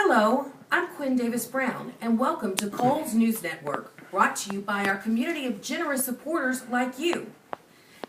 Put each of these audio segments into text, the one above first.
Hello, I'm Quinn Davis Brown, and welcome to Cole's News Network, brought to you by our community of generous supporters like you.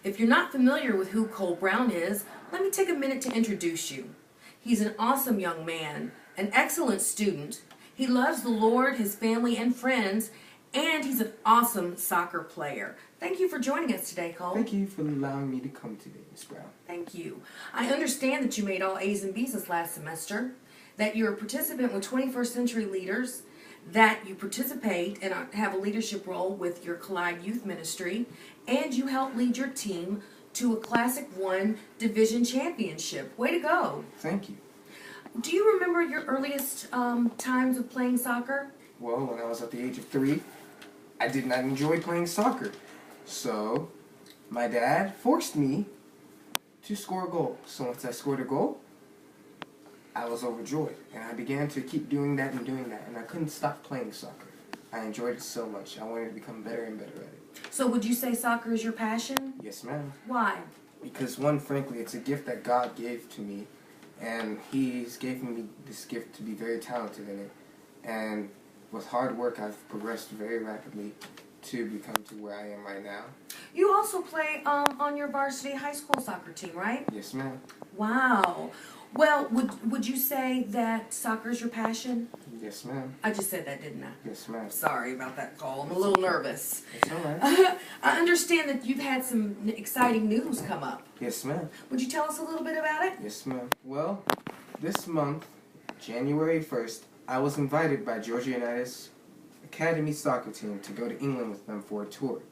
If you're not familiar with who Cole Brown is, let me take a minute to introduce you. He's an awesome young man, an excellent student. He loves the Lord, his family, and friends, and he's an awesome soccer player. Thank you for joining us today, Cole. Thank you for allowing me to come today, Ms. Brown. Thank you. I understand that you made all A's and B's this last semester, that you're a participant with 21st Century Leaders, that you participate and have a leadership role with your Collide Youth Ministry, and you help lead your team to a Classic I Division Championship. Way to go. Thank you. Do you remember your earliest times of playing soccer? Well, when I was at the age of 3, I did not enjoy playing soccer. So, my dad forced me to score a goal. So once I scored a goal, I was overjoyed. And I began to keep doing that, and I couldn't stop playing soccer. I enjoyed it so much. I wanted to become better and better at it. So would you say soccer is your passion? Yes, ma'am. Why? Because one, frankly, it's a gift that God gave to me. And He's given me this gift to be very talented in it. And with hard work, I've progressed very rapidly to become to where I am right now. You also play on your varsity high school soccer team, right? Yes, ma'am. Wow. Well, would you say that soccer is your passion? Yes, ma'am. I just said that, didn't I? Yes, ma'am. Sorry about that call. I'm a little nervous. It's all right. I understand that you've had some exciting news come up. Yes, ma'am. Would you tell us a little bit about it? Yes, ma'am. Well, this month, January 1st, I was invited by Georgia United's Academy soccer team to go to England with them for a tour.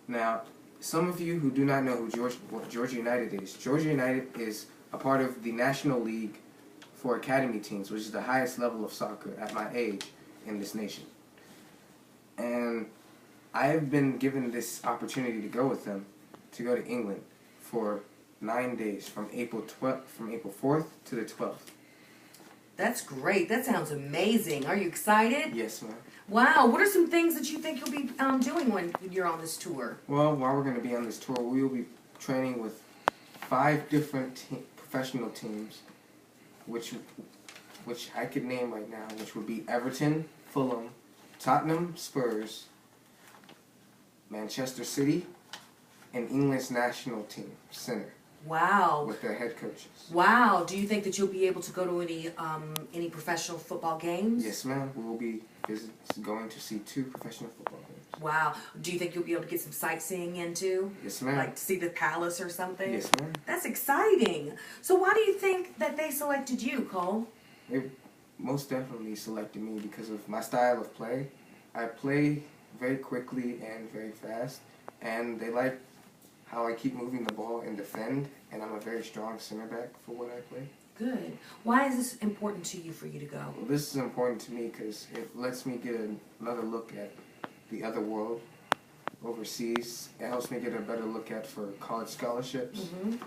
Now, some of you who do not know what Georgia United is, Georgia United is a part of the National League for Academy teams, which is the highest level of soccer at my age in this nation. And I have been given this opportunity to go with them, to go to England for 9 days, from April 4th to the 12th. That's great. That sounds amazing. Are you excited? Yes, ma'am. Wow. What are some things that you think you'll be doing when you're on this tour? Well, while we're going to be on this tour, we will be training with 5 different professional teams, which I could name right now, which would be Everton, Fulham, Tottenham, Spurs, Manchester City, and England's national team, Center. Wow. With their head coaches. Wow. Do you think that you'll be able to go to any professional football games? Yes, ma'am. We will be going to see 2 professional football games. Wow. Do you think you'll be able to get some sightseeing in too? Yes, ma'am. Like to see the palace or something? Yes, ma'am. That's exciting. So why do you think that they selected you, Cole? They most definitely selected me because of my style of play. I play very quickly and very fast, and they like how I keep moving the ball and defend, and I'm a very strong center back for what I play. Good. Why is this important to you for you to go? Well, this is important to me because it lets me get another look at the other world overseas. It helps me get a better look at for college scholarships. Mm-hmm.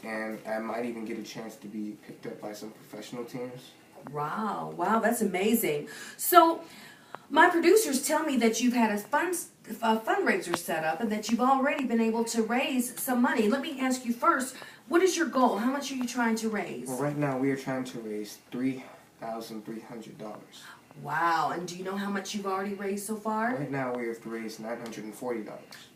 And I might even get a chance to be picked up by some professional teams. Wow. Wow, that's amazing. So, my producers tell me that you've had a fundraiser set up and that you've already been able to raise some money. Let me ask you first, what is your goal? How much are you trying to raise? Well, right now we are trying to raise $3,300. Wow. And do you know how much you've already raised so far? Right now we have raised $940.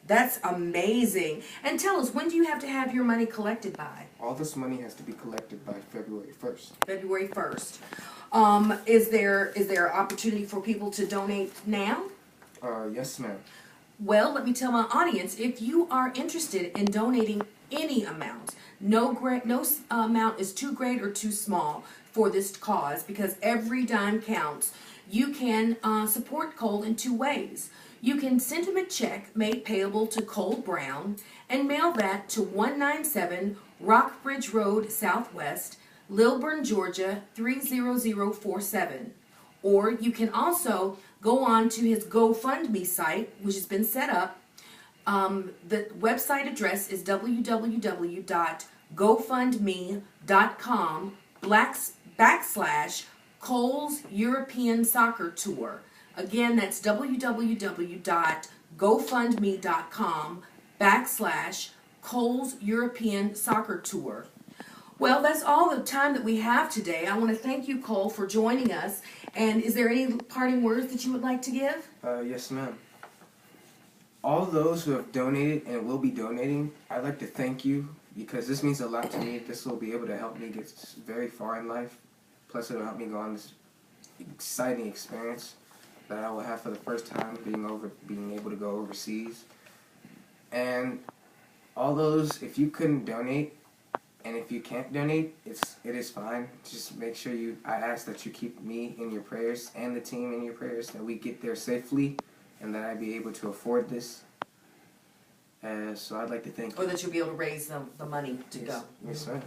That's amazing. And tell us, when do you have to have your money collected by? All this money has to be collected by February 1st. February 1st. Is there opportunity for people to donate now? Yes, ma'am. Well, let me tell my audience, if you are interested in donating any amount, no amount is too great or too small for this cause, because every dime counts. You can support Cole in 2 ways. You can send him a check made payable to Cole Brown and mail that to 197 Rockbridge Road Southwest, Lilburn, Georgia 30047. Or you can also go on to his GoFundMe site, which has been set up. The website address is www.gofundme.com/Cole's European Soccer Tour. Again, that's www.gofundme.com/Cole's European Soccer Tour. Well, that's all the time that we have today. I want to thank you, Cole, for joining us. And is there any parting words that you would like to give? Yes, ma'am. All those who have donated and will be donating, I'd like to thank you because this means a lot to me. This will be able to help me get very far in life. Plus, it'll help me go on this exciting experience that I will have for the first time being able to go overseas. And all those, if you couldn't donate, and if you can't donate, it is fine. Just make sure I ask that you keep me in your prayers and the team in your prayers, that we get there safely and that I be able to afford this. So I'd like to thank you. Or that you'll be able to raise the money to go. Yes, ma'am.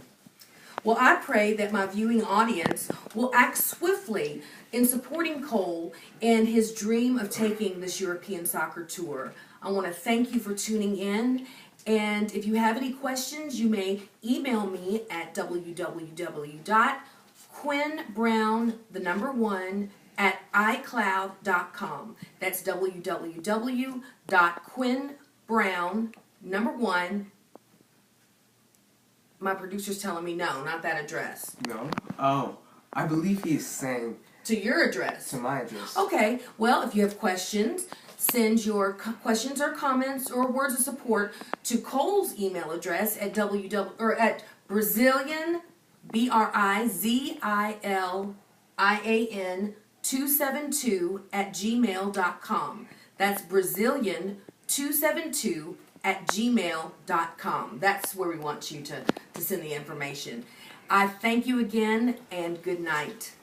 Well, I pray that my viewing audience will act swiftly in supporting Cole in his dream of taking this European soccer tour. I want to thank you for tuning in. And if you have any questions, you may email me at www.quinnbrown1@icloud.com. That's www.quinnbrown1. My producer's telling me no, not that address. No? Oh, I believe he is saying To your address. to my address. Okay, well, if you have questions, send your questions or comments or words of support to Cole's email address at Brazilian, BRIZILIAN 272@gmail.com. That's Brazilian 272@gmail.com. That's where we want you to send the information. I thank you again, and good night.